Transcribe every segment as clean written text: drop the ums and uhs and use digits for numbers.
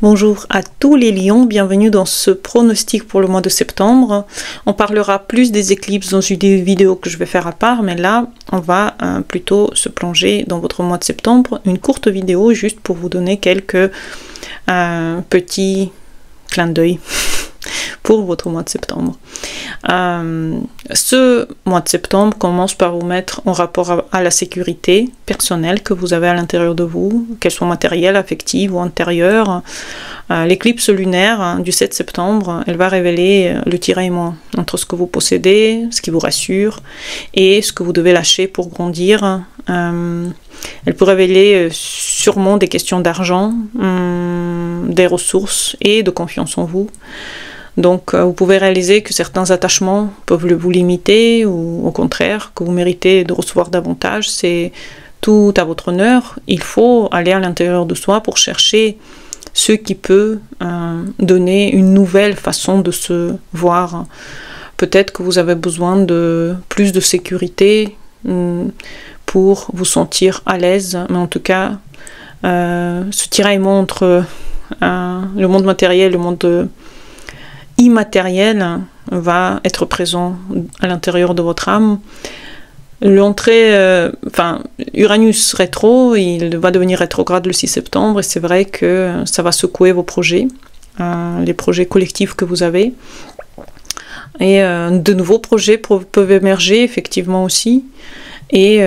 Bonjour à tous les lions, bienvenue dans ce pronostic pour le mois de septembre. On parlera plus des éclipses dans une vidéo que je vais faire à part, mais là on va plutôt se plonger dans votre mois de septembre. Une courte vidéo juste pour vous donner quelques petits clins d'œil pour votre mois de septembre. Ce mois de septembre commence par vous mettre en rapport à la sécurité personnelle que vous avez à l'intérieur de vous, qu'elle soit matérielle, affective ou intérieure. L'éclipse lunaire du 7 septembre, elle va révéler le tiraillement entre ce que vous possédez, ce qui vous rassure, et ce que vous devez lâcher pour grandir. Elle peut révéler sûrement des questions d'argent, des ressources et de confiance en vous. Donc vous pouvez réaliser que certains attachements peuvent vous limiter ou au contraire que vous méritez de recevoir davantage. C'est tout à votre honneur. Il faut aller à l'intérieur de soi pour chercher ce qui peut donner une nouvelle façon de se voir. Peut-être que vous avez besoin de plus de sécurité pour vous sentir à l'aise, mais en tout cas ce tiraillement entre le monde matériel et le monde immatériel va être présent à l'intérieur de votre âme. L'entrée, Uranus rétro, il va devenir rétrograde le 6 septembre et c'est vrai que ça va secouer vos projets, les projets collectifs que vous avez. Et de nouveaux projets peuvent émerger effectivement aussi. Et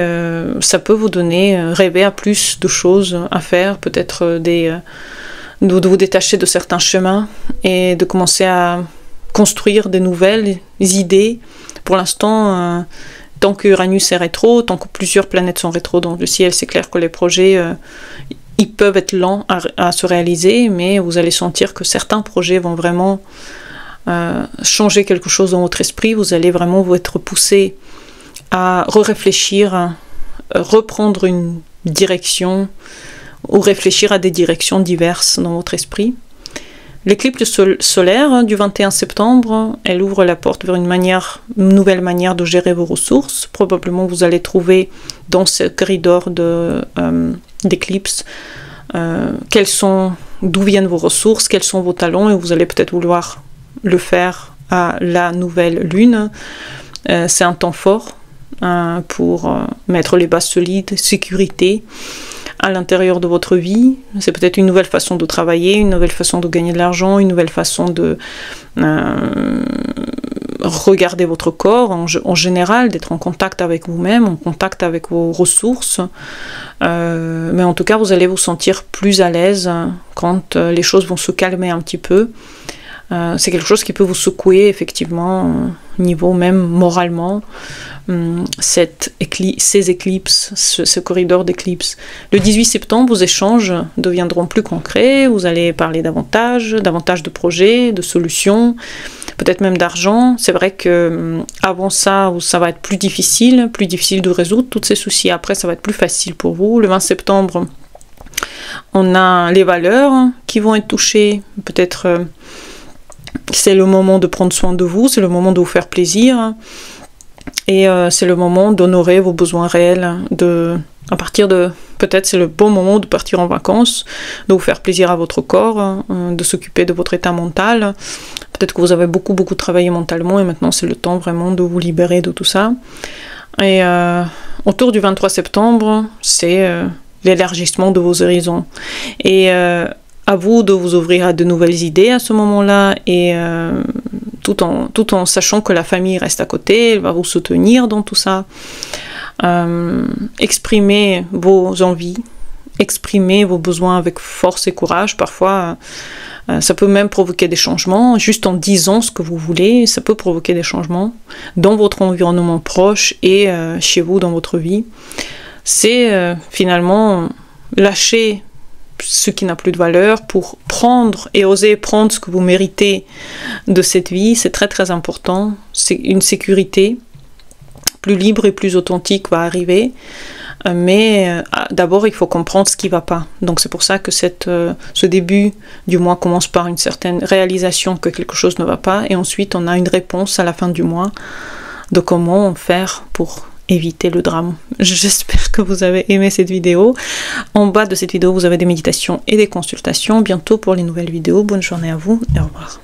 ça peut vous donner rêver à plus de choses à faire, peut-être de vous détacher de certains chemins et de commencer à construire des nouvelles idées. Pour l'instant, tant que Uranus est rétro, tant que plusieurs planètes sont rétro dans le ciel, c'est clair que les projets ils peuvent être lents à se réaliser, mais vous allez sentir que certains projets vont vraiment changer quelque chose dans votre esprit. Vous allez vraiment vous être poussé à réfléchir, reprendre une direction ou réfléchir à des directions diverses dans votre esprit. L'éclipse solaire du 21 septembre, elle ouvre la porte vers une nouvelle manière de gérer vos ressources. Probablement vous allez trouver dans ce corridor d'éclipse d'où viennent vos ressources, quels sont vos talents, et vous allez peut-être vouloir le faire à la nouvelle lune. C'est un temps fort pour mettre les bases solides, sécurité à l'intérieur de votre vie. C'est peut-être une nouvelle façon de travailler, une nouvelle façon de gagner de l'argent, une nouvelle façon de regarder votre corps en général, d'être en contact avec vous-même, en contact avec vos ressources. Mais en tout cas, vous allez vous sentir plus à l'aise quand les choses vont se calmer un petit peu. C'est quelque chose qui peut vous secouer effectivement, niveau même moralement, ces éclipses, ce corridor d'éclipses. Le 18 septembre, vos échanges deviendront plus concrets, vous allez parler davantage de projets, de solutions, peut-être même d'argent. C'est vrai que avant ça va être plus difficile de résoudre tous ces soucis. Après, ça va être plus facile pour vous. Le 20 septembre, on a les valeurs qui vont être touchées, peut-être c'est le moment de prendre soin de vous, c'est le moment de vous faire plaisir et c'est le moment d'honorer vos besoins réels. Peut-être c'est le bon moment de partir en vacances, de vous faire plaisir à votre corps, de s'occuper de votre état mental. Peut-être que vous avez beaucoup travaillé mentalement et maintenant c'est le temps vraiment de vous libérer de tout ça. Et autour du 23 septembre, c'est l'élargissement de vos horizons. Et à vous de vous ouvrir à de nouvelles idées à ce moment-là, et tout en sachant que la famille reste à côté, elle va vous soutenir dans tout ça. Exprimez vos envies, exprimez vos besoins avec force et courage. Parfois, ça peut même provoquer des changements. Juste en disant ce que vous voulez, ça peut provoquer des changements dans votre environnement proche et chez vous, dans votre vie. C'est finalement lâcher ce qui n'a plus de valeur pour prendre et oser prendre ce que vous méritez de cette vie. C'est très important. C'est une sécurité plus libre et plus authentique va arriver, mais d'abord il faut comprendre ce qui ne va pas. Donc c'est pour ça que ce début du mois commence par une certaine réalisation que quelque chose ne va pas, et ensuite on a une réponse à la fin du mois de comment faire pour éviter le drame. J'espère que vous avez aimé cette vidéo. En bas de cette vidéo, vous avez des méditations et des consultations. Bientôt pour les nouvelles vidéos. Bonne journée à vous et au revoir.